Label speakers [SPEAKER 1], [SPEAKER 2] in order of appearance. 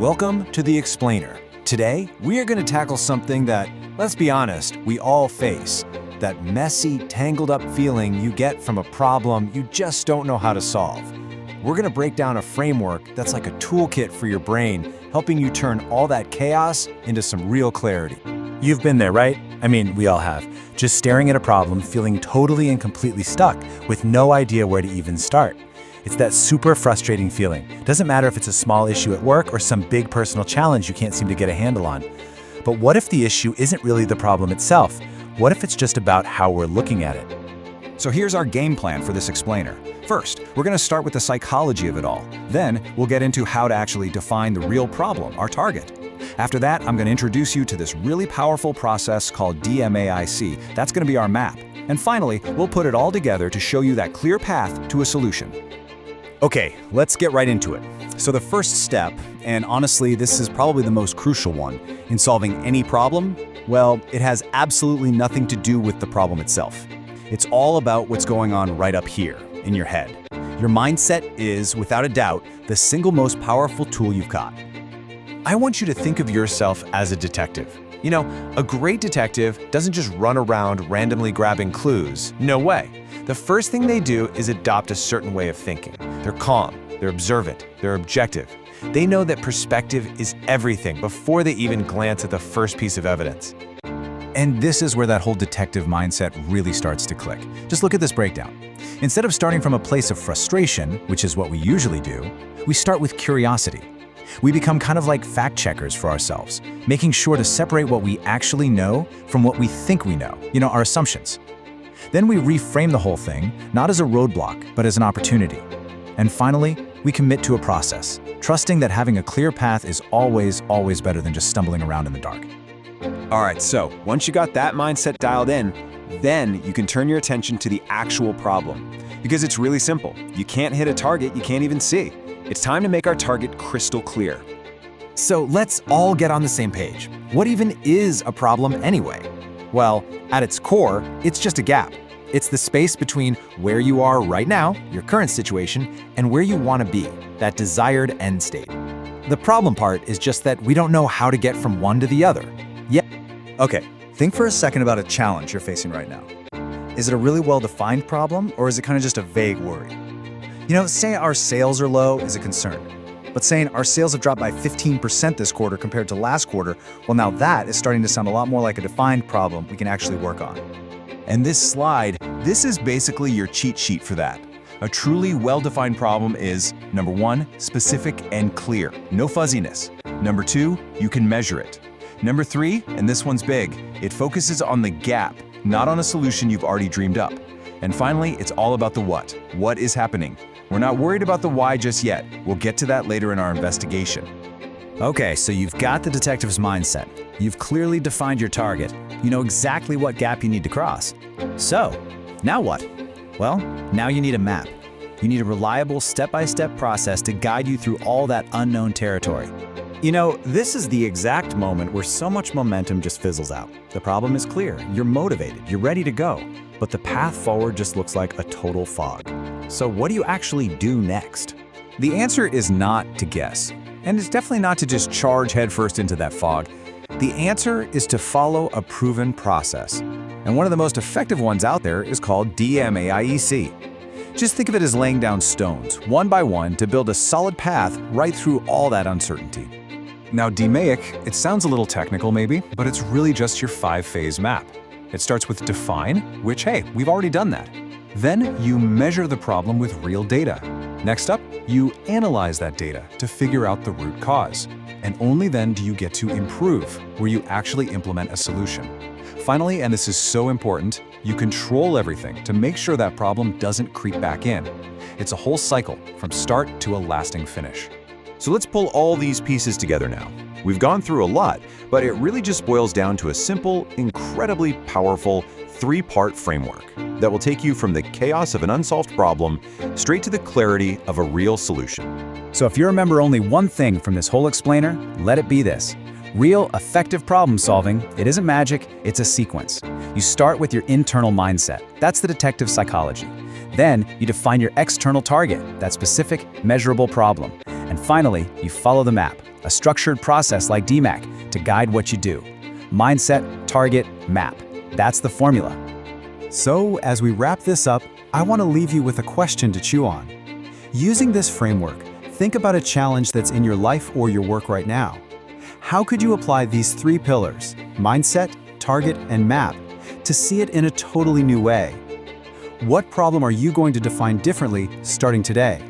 [SPEAKER 1] Welcome to The Explainer. Today, we are going to tackle something that, let's be honest, we all face. That messy, tangled up feeling you get from a problem you just don't know how to solve. We're going to break down a framework that's like a toolkit for your brain, helping you turn all that chaos into some real clarity. You've been there, right? I mean, we all have. Just staring at a problem, feeling totally and completely stuck, with no idea where to even start. It's that super frustrating feeling. Doesn't matter if it's a small issue at work or some big personal challenge you can't seem to get a handle on. But what if the issue isn't really the problem itself? What if it's just about how we're looking at it?
[SPEAKER 2] So here's our game plan for this explainer. First, we're going to start with the psychology of it all. Then, we'll get into how to actually define the real problem, our target. After that, I'm going to introduce you to this really powerful process called DMAIC. That's going to be our map. And finally, we'll put it all together to show you that clear path to a solution.
[SPEAKER 3] Okay, let's get right into it. So the first step, and honestly this is probably the most crucial one, in solving any problem, well, it has absolutely nothing to do with the problem itself. It's all about what's going on right up here, in your head. Your mindset is, without a doubt, the single most powerful tool you've got. I want you to think of yourself as a detective. You know, a great detective doesn't just run around randomly grabbing clues. No way. The first thing they do is adopt a certain way of thinking. They're calm, they're observant, they're objective. They know that perspective is everything before they even glance at the first piece of evidence.
[SPEAKER 1] And this is where that whole detective mindset really starts to click. Just look at this breakdown. Instead of starting from a place of frustration, which is what we usually do, we start with curiosity. We become kind of like fact checkers for ourselves, making sure to separate what we actually know from what we think we know, our assumptions. Then we reframe the whole thing, not as a roadblock, but as an opportunity. And finally, we commit to a process, trusting that having a clear path is always better than just stumbling around in the dark.
[SPEAKER 2] All right, so once you got that mindset dialed in, then you can turn your attention to the actual problem. Because it's really simple. You can't hit a target you can't even see. It's time to make our target crystal clear.
[SPEAKER 1] So let's all get on the same page. What even is a problem anyway? Well, at its core, it's just a gap. It's the space between where you are right now, your current situation, and where you want to be, that desired end state. The problem part is just that we don't know how to get from one to the other. Yeah.
[SPEAKER 3] Okay, think for a second about a challenge you're facing right now. Is it a really well-defined problem, or is it kind of just a vague worry? Say our sales are low is a concern. But saying our sales have dropped by 15% this quarter compared to last quarter, well, now that is starting to sound a lot more like a defined problem we can actually work on.
[SPEAKER 4] And this slide, this is basically your cheat sheet for that. A truly well-defined problem is, number 1, specific and clear, no fuzziness. Number 2, you can measure it. Number 3, and this one's big, it focuses on the gap, not on a solution you've already dreamed up. And finally, it's all about the what. What is happening? We're not worried about the why just yet. We'll get to that later in our investigation.
[SPEAKER 3] Okay, so you've got the detective's mindset. You've clearly defined your target. You know exactly what gap you need to cross. So, now what? Well, now you need a map. You need a reliable step-by-step process to guide you through all that unknown territory. This is the exact moment where so much momentum just fizzles out. The problem is clear, you're motivated, you're ready to go, but the path forward just looks like a total fog. So what do you actually do next?
[SPEAKER 2] The answer is not to guess. And it's definitely not to just charge headfirst into that fog. The answer is to follow a proven process. And one of the most effective ones out there is called DMAIC. Just think of it as laying down stones, one by one, to build a solid path right through all that uncertainty. Now, DMAIC, it sounds a little technical maybe, but it's really just your 5-phase map. It starts with define, which, hey, we've already done that. Then you measure the problem with real data. Next up, you analyze that data to figure out the root cause. And only then do you get to improve, where you actually implement a solution. Finally, and this is so important, you control everything to make sure that problem doesn't creep back in. It's a whole cycle, from start to a lasting finish.
[SPEAKER 4] So let's pull all these pieces together now. We've gone through a lot, but it really just boils down to a simple, incredibly powerful 3-part framework that will take you from the chaos of an unsolved problem straight to the clarity of a real solution.
[SPEAKER 3] So if you remember only one thing from this whole explainer, let it be this. Real, effective problem solving, it isn't magic, it's a sequence. You start with your internal mindset. That's the detective psychology. Then you define your external target, that specific, measurable problem. And finally, you follow the map, a structured process like DMAC to guide what you do. Mindset, target, map. That's the formula.
[SPEAKER 1] So, as we wrap this up, I want to leave you with a question to chew on. Using this framework, think about a challenge that's in your life or your work right now. How could you apply these 3 pillars, mindset, target, and map, to see it in a totally new way? What problem are you going to define differently starting today?